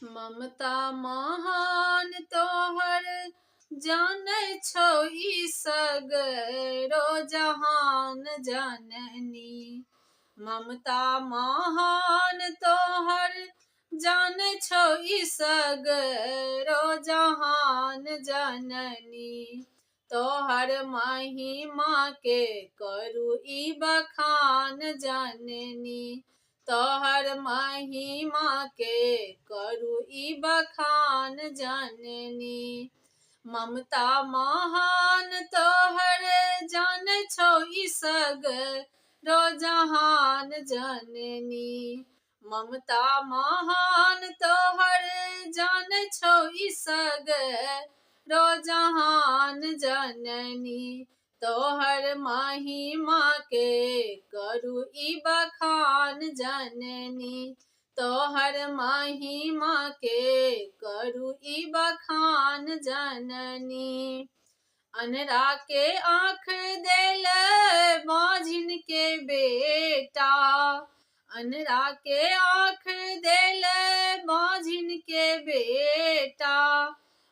ममता महान तोहर जानै छौ ई सगरो जहान जननी। ममता महान तोहर जानै छौ ई सगरो जहान जननी। तोहर महिमा के करू ई बखान जननी। तोहर महिमा के करू ई बखान जननी। ममता महान तोहर जानै छौ ई सगरो जहान जननी। ममता महान तोहर जानै छौ ई सगरो जहान जननी। तोहर महिमा के करू ई बखान जननी। तोहर महिमा के करू ई बखान जननी। अनरा के आँख देल बाझिन के बेटा। अनरा के आँख देल बाझिन के बेटा।